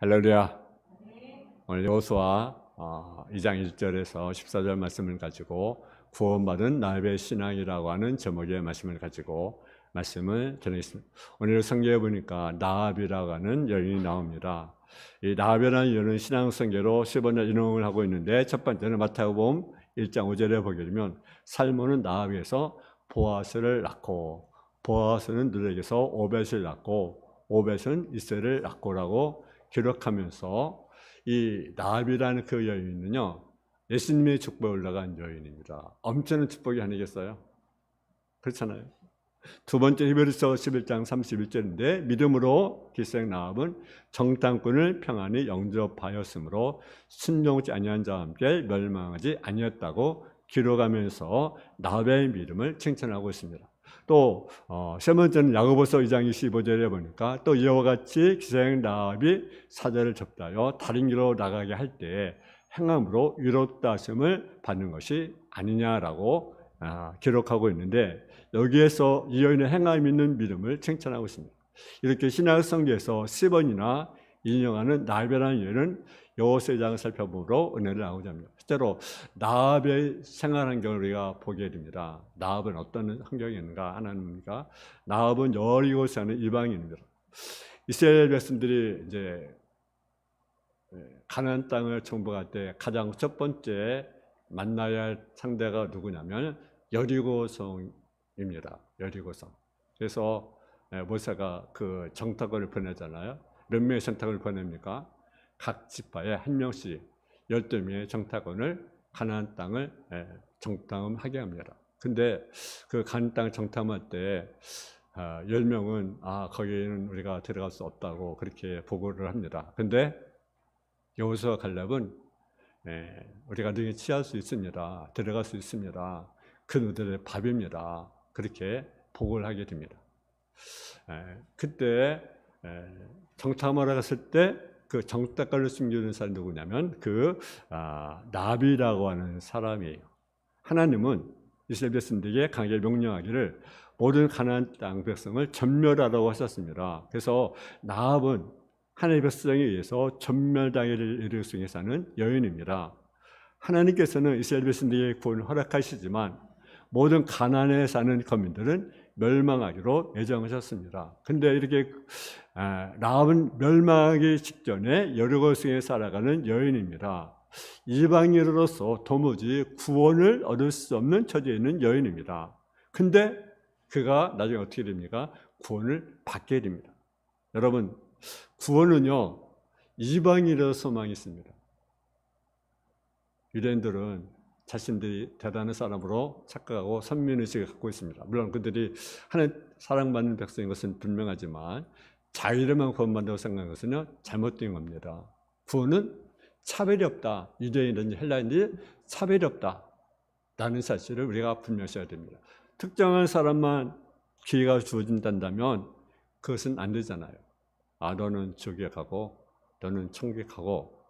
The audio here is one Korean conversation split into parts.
할렐루야. 오늘 여호수아 2장 1절에서 14절 말씀을 가지고 구원받은 나합의 신앙이라고 하는 제목의 말씀을 가지고 말씀을 전하겠습니다. 오늘 성경에 보니까 나합이라고 하는 여인이 나옵니다. 이 나합이라는 여인은 신앙 성경으로 10번을 인용을 하고 있는데, 첫 번째는 마태복음 1장 5절에 보게 되면 살몬은 나합에서 보아스를 낳고, 보아스는 누락에서 오벳을 낳고, 오벳은 이새를 낳고라고 기록하면서, 이 나합이라는 그 여인은요, 예수님의 축복에 올라간 여인입니다. 엄청난 축복이 아니겠어요? 그렇잖아요. 두 번째 히브리서 11장 31절인데, 믿음으로 기생 나합은 정탐꾼을 평안히 영접하였으므로 순종치 아니한 자와 함께 멸망하지 아니었다고 기록하면서 나합의 믿음을 칭찬하고 있습니다. 또 세 번째는 야고보서 2장 25절에 보니까, 또 이와 같이 기생 나합이 사자를 접다하여 다른 길로 나가게 할 때 행함으로 위롭다 하심을 받는 것이 아니냐라고 기록하고 있는데, 여기에서 이 여인의 행함 있는 믿음을 칭찬하고 있습니다. 이렇게 신약 성경에서 10번이나 인용하는 나합이라는 여인은 여호수아 2장을 살펴보므로 은혜를 나오자 합니다. 실제로 나합의 생활 환경을 우리가 보게 됩니다. 나합은 어떤 환경이었는가? 하나님과 나합은 여리고 사는 이방인입니다. 이스라엘 백성들이 이제 가나안 땅을 정복할 때 가장 첫 번째 만나야 할 상대가 누구냐면 여리고성입니다. 여리고성. 그래서 모세가 그 정탐꾼을 보내잖아요. 몇 명의 정탐꾼을 보냅니까? 각 지파에 한 명씩 12명의 정탐꾼을 가나안 땅을 정탐하게 합니다. 근데 그 가나안 땅을 정탐할 때 10명은 거기에는 우리가 들어갈 수 없다고 그렇게 보고를 합니다. 근데 여호수아 갈렙은 우리가 능히 취할 수 있습니다. 들어갈 수 있습니다. 그들의 밥입니다. 그렇게 보고를 하게 됩니다. 그때 정탐하러 갔을 때 그 정탐꾼을 숨기는 사람이 누구냐면 나합이라고 하는 사람이에요. 하나님은 이스라엘 백성들에게 강하게 명령하기를 모든 가나안 땅 백성을 전멸하라고 하셨습니다. 그래서 나합은 하나님의 백성에 의해서 전멸당할 일을 사는 여인입니다. 하나님께서는 이스라엘 백성들에게 구원을 허락하시지만 모든 가나안에 사는 거민들은 멸망하기로 예정하셨습니다. 근데 이렇게 나합은 멸망하기 직전에 여리고성에 살아가는 여인입니다. 이방인으로서 도무지 구원을 얻을 수 없는 처지에 있는 여인입니다. 근데 그가 나중에 어떻게 됩니까? 구원을 받게 됩니다. 여러분, 구원은요, 이방인으로서 소망이 있습니다. 유대인들은 자신들이 대단한 사람으로 착각하고 선민의식을 갖고 있습니다. 물론 그들이 하나님 사랑받는 백성인 것은 분명하지만 자유로만 구원받는다고 생각하는 것은요, 잘못된 겁니다. 구원은 차별이 없다. 유대인이든지 헬라인들이 차별이 없다라는 사실을 우리가 분명시해야 됩니다. 특정한 사람만 기회가 주어진다면 그것은 안 되잖아요. 너는 지옥에 가고 너는 천국에 가고,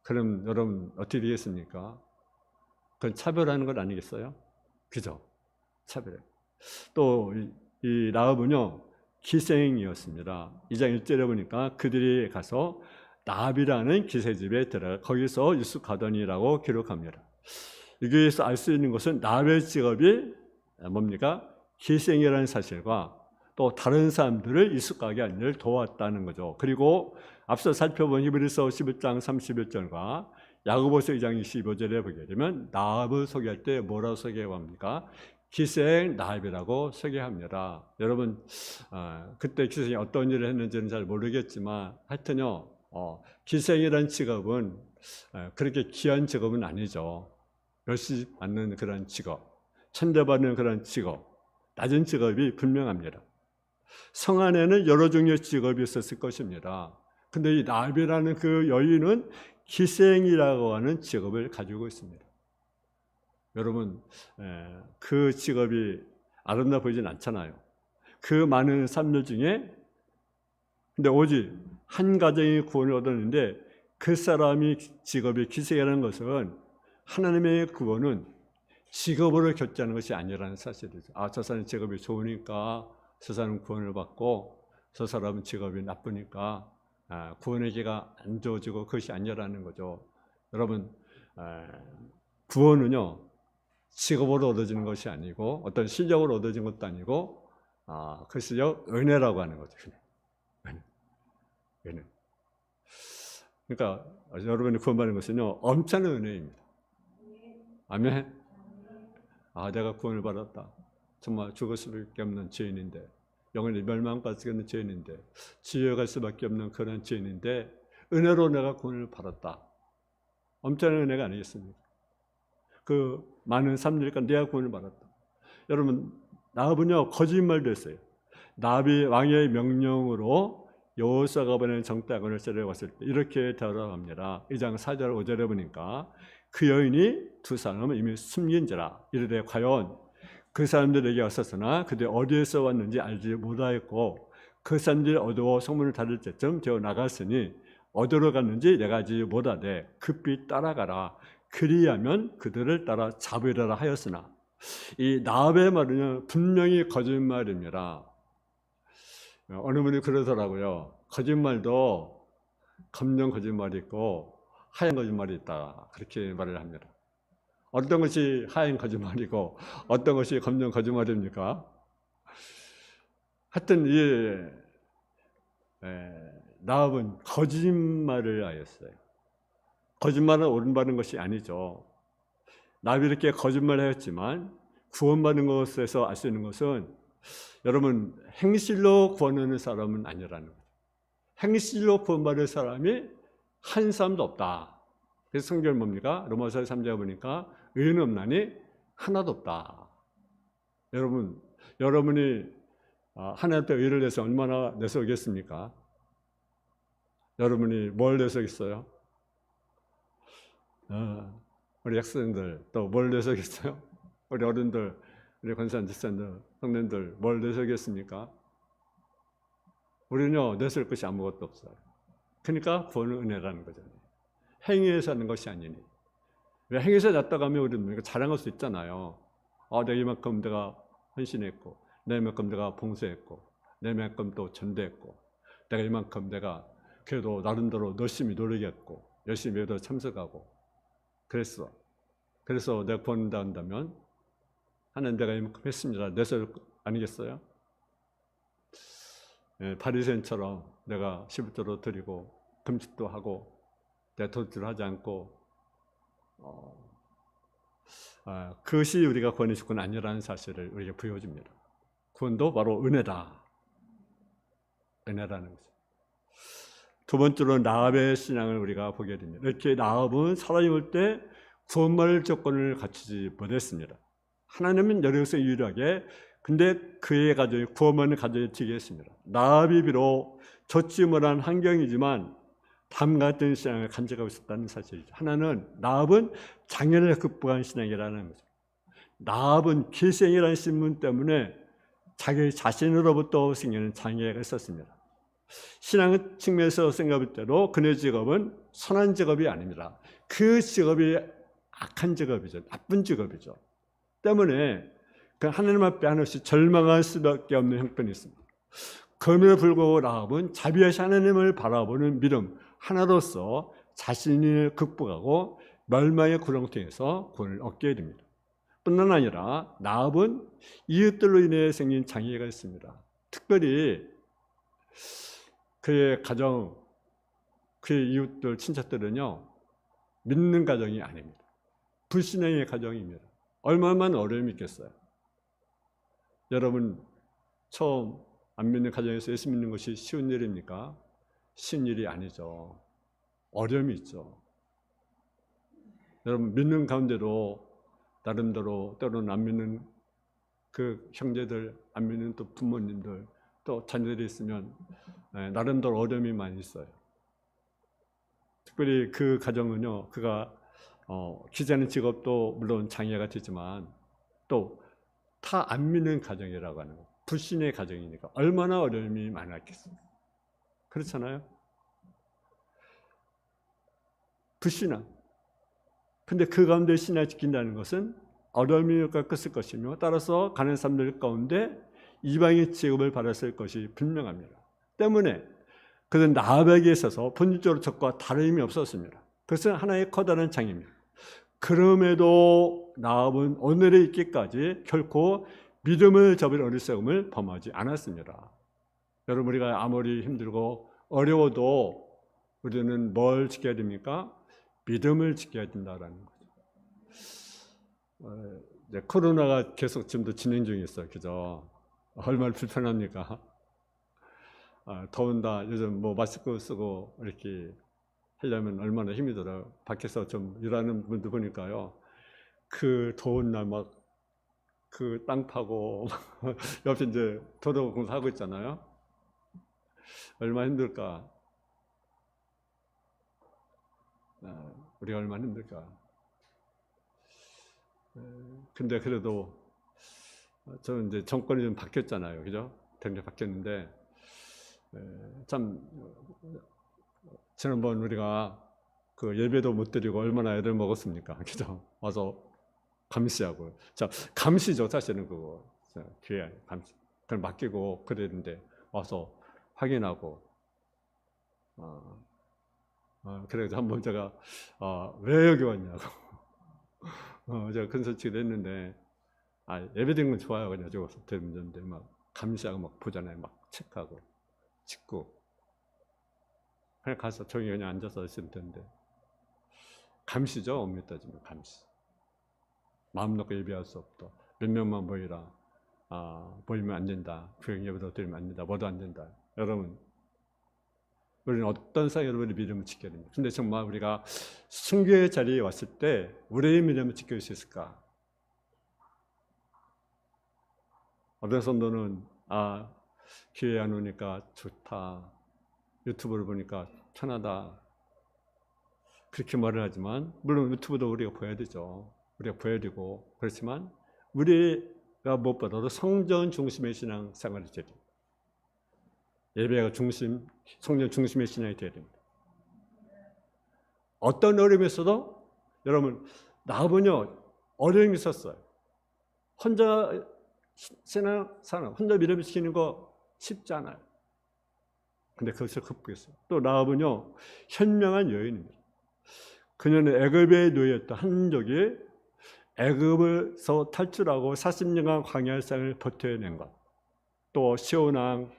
그럼 여러분 어떻게 되겠습니까? 그건 차별하는 것 아니겠어요? 그죠? 차별. 또 이 나합은요, 기생이었습니다. 2장 1절에 보니까 그들이 가서 나합이라는 기생집에 들어가 거기서 유숙하더니라고 기록합니다. 여기에서 알 수 있는 것은 나합의 직업이 뭡니까? 기생이라는 사실과 또 다른 사람들을 유숙하게 하는 일을 도왔다는 거죠. 그리고 앞서 살펴본 히브리서 11장 31절과 야고보서 2장 25절에 보게 되면 나합을 소개할 때 뭐라고 소개합니까? 기생 나합이라고 소개합니다. 여러분, 그때 기생이 어떤 일을 했는지는 잘 모르겠지만 하여튼요, 기생이라는 직업은 그렇게 귀한 직업은 아니죠. 열심히 받는 그런 직업, 천대받는 그런 직업, 낮은 직업이 분명합니다. 성 안에는 여러 종류의 직업이 있었을 것입니다. 근데 이 나합이라는 그 여인은 기생이라고 하는 직업을 가지고 있습니다. 여러분, 그 직업이 아름다워 보이진 않잖아요. 그 많은 삶들 중에 근데 오직 한 가정이 구원을 얻었는데, 그 사람이 직업이 기생이라는 것은 하나님의 구원은 직업으로 결정하는 것이 아니라는 사실이죠. 저 사람 직업이 좋으니까 저 사람은 구원을 받고 저 사람은 직업이 나쁘니까 구원의 기회가 안 주어지고 그것이 아니라는 거죠. 여러분, 구원은요 직업으로 얻어지는 것이 아니고 어떤 실력으로 얻어진 것도 아니고 그것이요 은혜라고 하는 거죠. 은혜. 그러니까 여러분이 구원받는 것은요 엄청난 은혜입니다. 아멘. 내가 구원을 받았다. 정말 죽을 수밖에 없는 죄인인데, 영원히 멸망까지 있는 죄인인데, 지옥갈 수밖에 없는 그런 죄인인데 은혜로 내가 구원을 받았다. 엄청난 은혜가 아니겠습니까? 그 많은 사람들과 내가 구원을 받았다. 여러분, 나합은요 거짓말도 했어요. 나합이 왕의 명령으로 여호수아가 보낸 정탐꾼을 데려왔을 때 이렇게 대답합니다. 2장 4절 5절에 보니까 그 여인이 두 사람은 이미 숨긴지라 이르되 과연 그 사람들에게 왔었으나 그들이 어디에서 왔는지 알지 못하였고 그 사람들이 어두워 성문을 닫을 때쯤 되어 나갔으니 어디로 갔는지 내가 알지 못하되 급히 따라가라. 그리하면 그들을 따라 잡으리라 하였으나, 이 나합의 말은 분명히 거짓말입니다. 어느 분이 그러더라고요. 거짓말도 검정 거짓말이 있고 하얀 거짓말이 있다. 그렇게 말을 합니다. 어떤 것이 하얀 거짓말이고 어떤 것이 검정 거짓말입니까? 하여튼 이 나합은 거짓말을 하였어요. 거짓말은 옳은 것이 아니죠. 나합이 이렇게 거짓말을 하였지만 구원받는 것에서 알 수 있는 것은 여러분 행실로 구원하는 사람은 아니라는 거죠. 행실로 구원받을 사람이 한 사람도 없다. 그래서 성경은 뭡니까? 로마서 3장에 보니까 의인은 없나니 하나도 없다. 여러분이 하나님 앞에 의를 내서 얼마나 내세우겠습니까? 여러분이 뭘 내세우겠어요? 우리 학생들 또 뭘 내세우겠어요? 우리 어른들, 우리 권사님, 집사님들, 성도님들 뭘 내세우겠습니까? 우리는요 내세울 것이 아무것도 없어요. 그러니까 구원은 은혜라는 거잖아요. 행위에서 하는 것이 아니니. 왜 행위에서 났다고 하면 우리는 자랑할 수 있잖아요. 내가 이만큼 내가 헌신했고, 내가 이만큼 내가 봉사했고, 내가 이만큼 또 전도했고, 내가 이만큼 내가 그래도 나름대로 열심히 노력했고, 열심히 예배도 참석하고 그랬어. 그래서 내가 구원받는다 한다면 하나님 내가 이만큼 했습니다. 내세울 아니겠어요? 바리새인처럼 내가 11조로 드리고 금식도 하고 내 도둑질을 하지 않고 그것이 우리가 구원의 조건은 아니라는 사실을 우리에게 보여줍니다. 구원도 바로 은혜다. 은혜라는 거죠. 두 번째로 나합의 신앙을 우리가 보게 됩니다. 이렇게 나합은 살아있을 올 때 구원받을 조건을 갖추지 못했습니다. 하나님은 여러분에서 유일하게 근데 그의 가정이 구원받는 가정이 되게 했습니다. 나합이 비록 좋지 못한 환경이지만 담 같은 신앙을 간직하고 있었다는 사실이죠. 하나는 나합은 장애를 극복한 신앙이라는 거죠. 나합은 기생이라는 신분 때문에 자기 자신으로부터 생기는 장애가 있었습니다. 신앙 측면에서 생각할 때로 그의 직업은 선한 직업이 아닙니다. 그 직업이 악한 직업이죠. 나쁜 직업이죠. 때문에 그 하나님 앞에 한없이 절망할 수밖에 없는 형편이 있습니다. 그럼에도 불구하고 나합은 자비하신 하나님을 바라보는 믿음 하나로서 자신을 극복하고 멸망의 구렁텅이에서 구원을 얻게 됩니다. 뿐만 아니라 나합은 이웃들로 인해 생긴 장애가 있습니다. 특별히 그의 가정, 그의 이웃들, 친척들은요 믿는 가정이 아닙니다. 불신앙의 가정입니다. 얼마만 어려움이 있겠어요. 여러분 처음 안 믿는 가정에서 예수 믿는 것이 쉬운 일입니까? 쉬운 일이 아니죠. 어려움이 있죠. 여러분 믿는 가운데도 나름대로 때로는 안 믿는 그 형제들, 안 믿는 또 부모님들, 또 자녀들이 있으면 나름대로 어려움이 많이 있어요. 특별히 그 가정은요, 그가 기자는 직업도 물론 장애가 되지만 또 다 안 믿는 가정이라고 하는 거예요. 불신의 가정이니까 얼마나 어려움이 많았겠습니까? 그렇잖아요. 불신앙. 근데 그 가운데 신앙을 지킨다는 것은 어려움이 꺾었을 것이며 따라서 가난한 사람들 가운데 이방의 취급을 받았을 것이 분명합니다. 때문에 그는 라합에게 있어서 본질적으로 적과 다름이 없었습니다. 그것은 하나의 커다란 장입니다. 그럼에도 라합은 오늘에 있기까지 결코 믿음을 저버린 어리석음을 범하지 않았습니다. 여러분, 우리가 아무리 힘들고 어려워도 우리는 뭘 지켜야 됩니까? 믿음을 지켜야 된다라는 거죠. 이제 코로나가 계속 지금도 진행 중에 있어요. 그죠? 얼마나 불편합니까? 더운다. 요즘 뭐 마스크 쓰고 이렇게 하려면 얼마나 힘이 들어요. 밖에서 좀 일하는 분들 보니까요. 그 더운 날 막 그 땅 파고 옆에 이제 도로 공사하고 있잖아요. 얼마나 힘들까? 우리가 얼마나 힘들까? 근데 그래도 저는 이제 정권이 좀 바뀌었잖아요. 그죠? 대통령이 바뀌었는데 참 지난번 우리가 그 예배도 못 드리고 얼마나 애를 먹었습니까? 그죠? 와서 감시하고. 자, 감시죠, 사실은 그거. 뒤에 감시. 그걸 맡기고 그랬는데 와서 확인하고. 그래서 한번 제가 왜 여기 왔냐고. 제가 큰 소치기도 했는데 예배 드리는 건 좋아요. 그냥 저거 되는데 막 감시하고 막 보잖아요. 막 체크하고 찍고. 그냥 가서 조용히 그냥 앉아서 있으면 되는데 감시죠. 엄밀히 따지면 감시. 마음 놓고 예배할 수 없다. 몇 명만 모이라. 모이면 안 된다. 구역 예배도 드리면 안 된다. 뭐도 안 된다. 여러분, 우리는 어떤 상황 여러분의 믿음을 지켜야 됩니다. 근데 정말 우리가 순교의 자리에 왔을 때 우리의 믿음을 지킬 수 있을까? 어떤 성도는 교회 안 오니까 좋다. 유튜브를 보니까 편하다. 그렇게 말을 하지만 물론 유튜브도 우리가 봐야 되죠. 우리가 보여야 되고 그렇지만 우리가 무엇보다도 성전 중심의 신앙 생활을 해야 됩니다. 예배가 중심, 성전 중심의 신앙이 되어야 됩니다. 어떤 어려움이 있어도 여러분 나하고는요 어려움이 있었어요. 혼자 신앙 사람, 혼자 믿음을 지키는 거 쉽지 않아요. 근데 그것을 극복했어요. 또 라합은요 현명한 여인입니다. 그녀는 애굽에 놓였던 한 적이 애굽에서 탈출하고 40년간 광야의 생을 버텨낸 것, 또 시온왕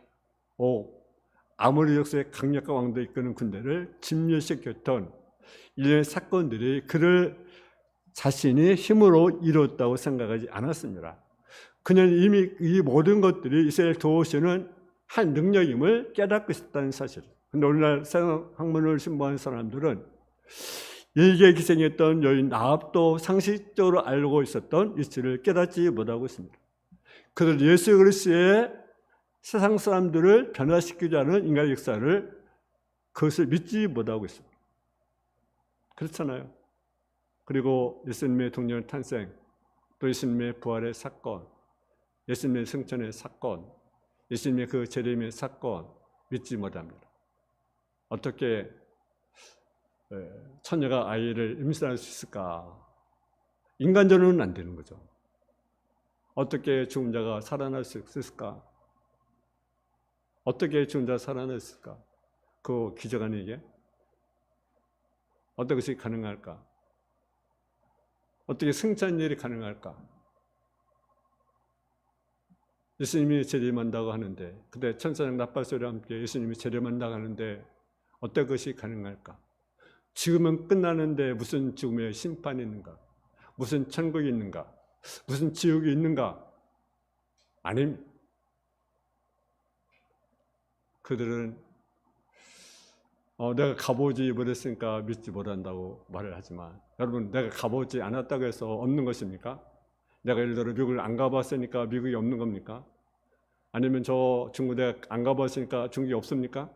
아모리 족속의 강력한 왕도 이끄는 군대를 침략시켰던 이런 사건들이 그를 자신이 힘으로 이뤘다고 생각하지 않았습니다. 그녀는 이미 이 모든 것들이 이스라엘 도우시는 한 능력임을 깨닫고 있었다는 사실. 그런데 오늘날 세상 학문을 신봉하는 사람들은 일개 기생했던 여인 라합도 상식적으로 알고 있었던 이치를 깨닫지 못하고 있습니다. 그들 예수 그리스도의 세상 사람들을 변화시키자는 인간의 역사를 그것을 믿지 못하고 있습니다. 그렇잖아요. 그리고 예수님의 동년 탄생, 또 예수님의 부활의 사건, 예수님의 승천의 사건, 예수님의 그 재림의 사건 믿지 못합니다. 어떻게 처녀가 아이를 임신할 수 있을까? 인간적으로는 안 되는 거죠. 어떻게 죽은 자가 살아날 수 있을까? 어떻게 죽은 자가 살아날 수 있을까? 그 기적 아니게? 어떤 것이 가능할까? 어떻게 승천일이 가능할까? 예수님이 재림한다고 하는데, 근데 천사장 나팔소리와 함께 예수님이 재림한다고 하는데 어떤 것이 가능할까? 지금은 끝나는데 무슨 죽음의 심판이 있는가? 무슨 천국이 있는가? 무슨 지옥이 있는가? 아닙니다. 그들은 내가 가보지 못했으니까 믿지 못한다고 말을 하지만, 여러분, 내가 가보지 않았다고 해서 없는 것입니까? 내가 예를 들어 미국을 안 가봤으니까 미국이 없는 겁니까? 아니면 저 중국대학 안 가봤으니까 중국이 없습니까?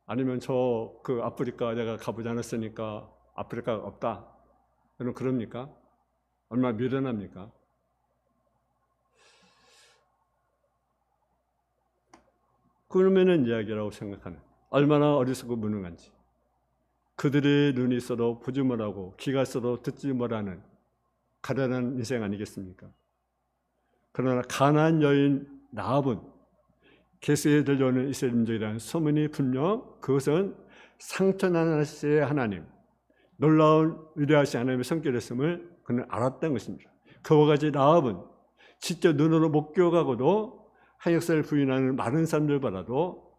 아니면 저 그 아프리카 내가 가보지 않았으니까 아프리카가 없다. 여러분 그럽니까? 얼마나 미련합니까? 그러면은 이야기라고 생각하는, 얼마나 어리석고 무능한지. 그들의 눈이 있어도 보지 못하고 귀가 있어도 듣지 못하는 가련한 인생 아니겠습니까? 그러나 가난한 여인 라합은 계속해 들려오는 이스라엘 민족이라는 소문이 분명 그것은 상천하나님의 하나님, 놀라운 위대하신 하나님의 성격이었음을 그는 알았던 것입니다. 그와 같이 라합은 직접 눈으로 목격하고도 한 역사를 부인하는 많은 사람들보다도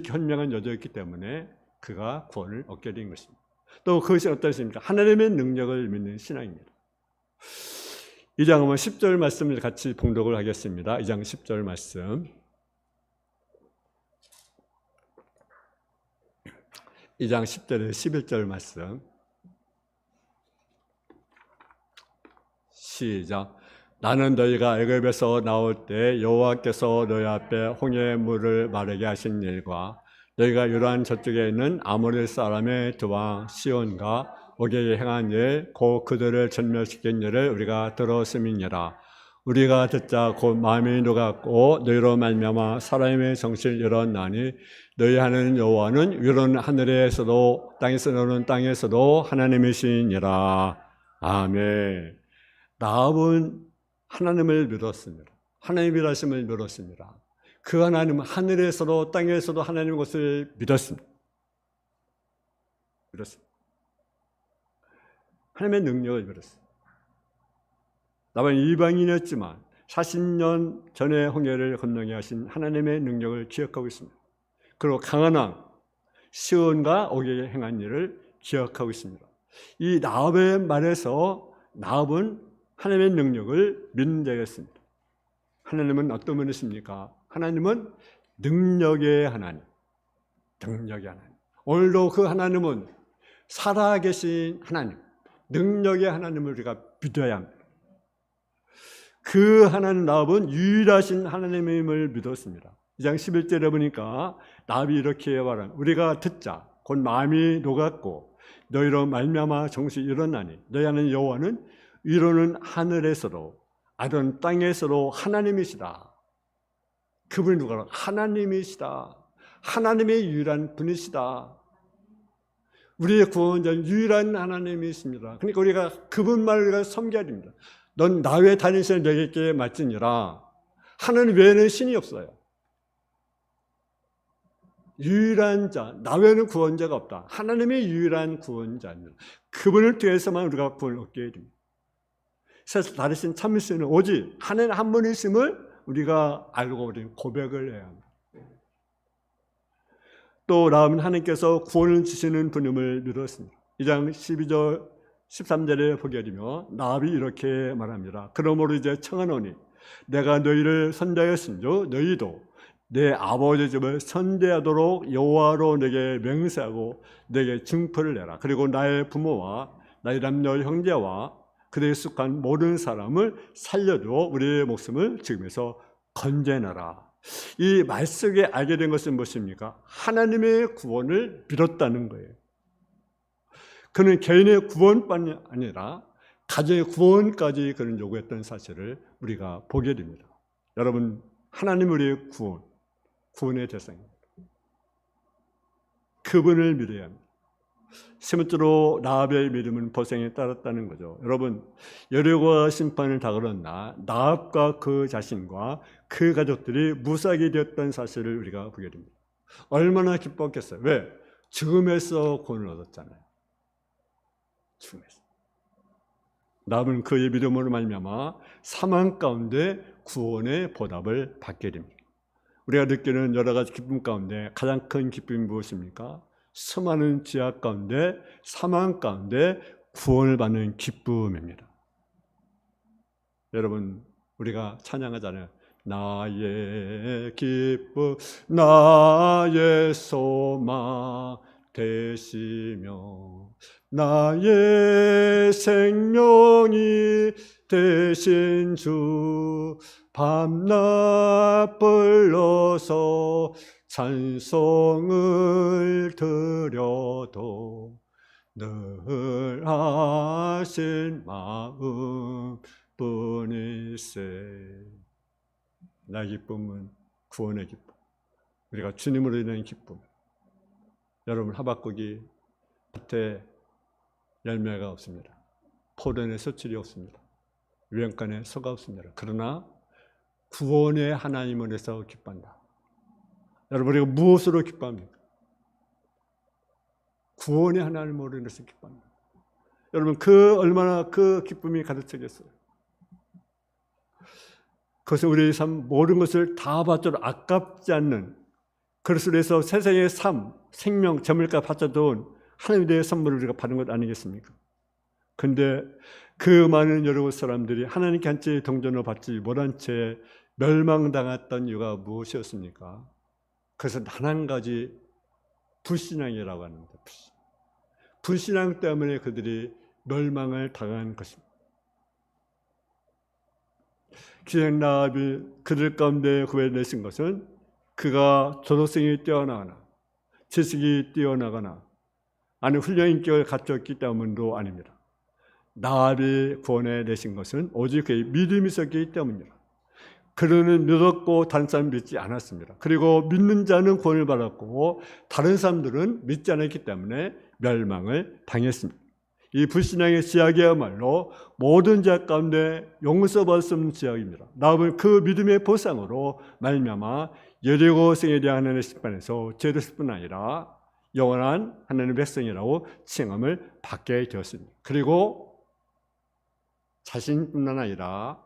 현명한 여자였기 때문에 그가 구원을 얻게 된 것입니다. 또 그것이 어떠십니까? 하나님의 능력을 믿는 신앙입니다. 2장 10절 말씀을 같이 봉독을 하겠습니다. 2장 10절 말씀. 2장 10절에 11절 말씀. 시작. 나는 너희가 애굽에서 나올 때 여호와께서 너희 앞에 홍해의 물을 마르게 하신 일과 너희가 요단 저쪽에 있는 아모리 사람의 두 왕 시온과 오게에 행한 일, 곧 그들을 전멸시킨 일을 우리가 들었음이니라. 우리가 듣자 곧 마음이 녹았고 너희로 말미암아 사람의 정신을 잃었나니 너희 하나님 여호와는 위로는 하늘에서도 땅에서 노는 땅에서도 하나님이시니라. 아멘. 라합은 하나님을 믿었습니다. 하나님의 일하심을 믿었습니다. 그 하나님은 하늘에서도 땅에서도 하나님의 것을 믿었습니다. 하나님의 능력을 믿었습니다. 나만 이방인이었지만 40년 전에 홍해를 건너게 하신 하나님의 능력을 기억하고 있습니다. 그리고 강한 왕 시온과 오게에 행한 일을 기억하고 있습니다. 이 라합의 말에서 라합은 하나님의 능력을 믿는 자였습니다. 하나님은 어떤 분이십니까? 하나님은 능력의 하나님, 능력의 하나님. 오늘도 그 하나님은 살아계신 하나님, 능력의 하나님을 우리가 믿어야 합니다. 그 하나님 라합은 유일하신 하나님임을 믿었습니다. 2장 11절에 보니까 라합이 이렇게 말합니다. 우리가 듣자 곧 마음이 녹았고 너희로 말미암아 정신이 일어나니 너희 하나님 여호와는 위로는 하늘에서도 아래는 땅에서도 하나님이시다. 그분이 누구라? 하나님이시다. 하나님의 유일한 분이시다. 우리의 구원자는 유일한 하나님이십니다. 그러니까 우리가 그분만을 우리가 섬겨야 됩니다. 넌 나 외에 다니는 신을 너에게 맡지니라. 하나님 외에는 신이 없어요. 유일한 자, 나 외에는 구원자가 없다. 하나님의 유일한 구원자입니다. 그분을 통해서만 우리가 구원을 얻게 됩니다. 그래서 다르신 참으시는 오직 하나님 한 분이심을 우리가 알고 우리는 고백을 해야 합니다. 또 라합은 하나님께서 구원을 주시는 분임을 믿었습니다. 2장 12절 13절에 보게 되면 라합이 이렇게 말합니다. 그러므로 이제 청하노니 내가 너희를 선대하였은즉 너희도 내 아버지 집을 선대하도록 여호와로 내게 맹세하고 내게 증표를 내라. 그리고 나의 부모와 나의 남녀 형제와 그들에 속한 모든 사람을 살려줘 우리의 목숨을 지금에서 건져내라. 이 말 속에 알게 된 것은 무엇입니까? 하나님의 구원을 믿었다는 거예요. 그는 개인의 구원뿐이 아니라 가정의 구원까지 그는 요구했던 사실을 우리가 보게 됩니다. 여러분, 하나님 우리의 구원의 대상입니다. 그분을 믿어야 합니다. 세 번째로 라합의 믿음은 보상에 따랐다는 거죠. 여러분, 여리고가 심판을 당하나 라합과 그 자신과 그 가족들이 무사하게 되었던 사실을 우리가 보게 됩니다. 얼마나 기뻤겠어요. 왜? 죽음에서 구원을 얻었잖아요. 죽음에서. 라합은 그의 믿음으로 말미암아 사망 가운데 구원의 보답을 받게 됩니다. 우리가 느끼는 여러 가지 기쁨 가운데 가장 큰 기쁨이 무엇입니까? 수많은 죄악 가운데 사망 가운데 구원을 받는 기쁨입니다. 여러분, 우리가 찬양하잖아요. 나의 기쁨 나의 소망 되시며 나의 생명이 되신 주 밤낮 불러서 찬송을 드려도 늘 하신 마음 뿐일세. 나의 기쁨은 구원의 기쁨, 우리가 주님으로 인한 기쁨. 여러분, 하박국이 밭에 열매가 없습니다. 포도원에 서출이 없습니다. 유영간에 소가 없습니다. 그러나 구원의 하나님을 해서 기뻐한다. 여러분, 우리가 무엇으로 기뻐합니까? 구원의 하나님으로 인해서 기뻐합니다. 여러분, 얼마나 그 기쁨이 가득차겠어요. 그것은 우리의 삶 모든 것을 다 바쳐도 아깝지 않는, 그것을 위해서 세상의 삶, 생명, 재물과 바쳐도 하나님에 대해 선물을 우리가 받은 것 아니겠습니까? 근데 그 많은 여러 사람들이 하나님께 한채 동전을 받지 못한 채 멸망당했던 이유가 무엇이었습니까? 그것은 단 한 가지 불신앙이라고 합니다. 불신앙 때문에 그들이 멸망을 당한 것입니다. 기생 라합이 그들 가운데 구해내신 것은 그가 도덕성이 뛰어나거나 지식이 뛰어나거나 아니 훌륭한 인격을 갖췄기 때문도 아닙니다. 라합이 구원해내신 것은 오직 그의 믿음이 있었기 때문입니다. 그는 믿었고 다른 사람은 믿지 않았습니다. 그리고 믿는 자는 구원을 받았고 다른 사람들은 믿지 않았기 때문에 멸망을 당했습니다. 이 불신앙의 지약이야말로 모든 죄악 가운데 용서받을 수 없는 지약입니다. 라합은 그 믿음의 보상으로 말미암아 여리고 성에 대한 하나님의 심판에서 죄졌을 뿐 아니라 영원한 하나님의 백성이라고 칭함을 받게 되었습니다. 그리고 자신뿐만 아니라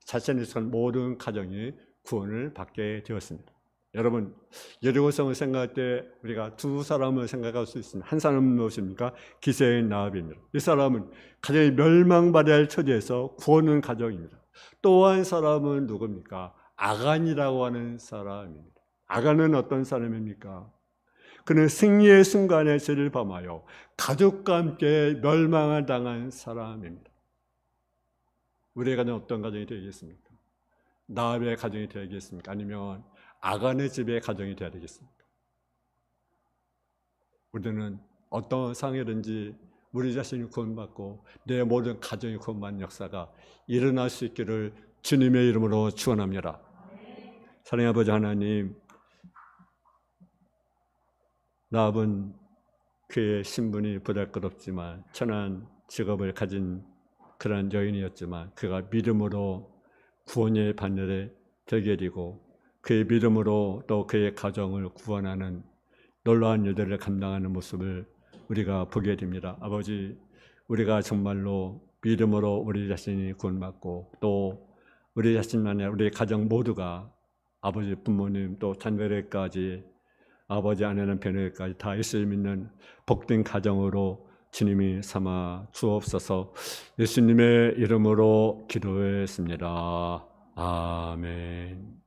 자신에 속한 모든 가정이 구원을 받게 되었습니다. 여러분, 여리고성을 생각할 때 우리가 두 사람을 생각할 수 있습니다. 한 사람은 무엇입니까? 기생 라합입니다. 이 사람은 가정이 멸망받아야 할 처지에서 구원은 가정입니다. 또 한 사람은 누굽니까? 아간이라고 하는 사람입니다. 아간은 어떤 사람입니까? 그는 승리의 순간에 죄를 범하여 가족과 함께 멸망을 당한 사람입니다. 우리의 가정은 어떤 가정이 되겠습니까? 라합의 가정이 되겠습니까? 아니면 아간의 집의 가정이 되어야 되겠습니까? 우리는 어떤 상황이든지 우리 자신이 구원받고 내 모든 가정이 구원받는 역사가 일어날 수 있기를 주님의 이름으로 축원합니다. 사랑의 아버지 하나님, 라합은 그의 신분이 보잘것없지만 천한 직업을 가진 그런 여인이었지만 그가 믿음으로 구원의 반열에 들게 되고 그의 믿음으로 또 그의 가정을 구원하는 놀라운 일들을 감당하는 모습을 우리가 보게 됩니다. 아버지, 우리가 정말로 믿음으로 우리 자신이 구원받고 또 우리 자신만 아니라 우리 가정 모두가 아버지, 부모님 또 자녀들까지 아버지, 아내, 남편에게까지 다 예수를 믿는 복된 가정으로 주님이 삼아 주옵소서. 예수님의 이름으로 기도했습니다. 아멘.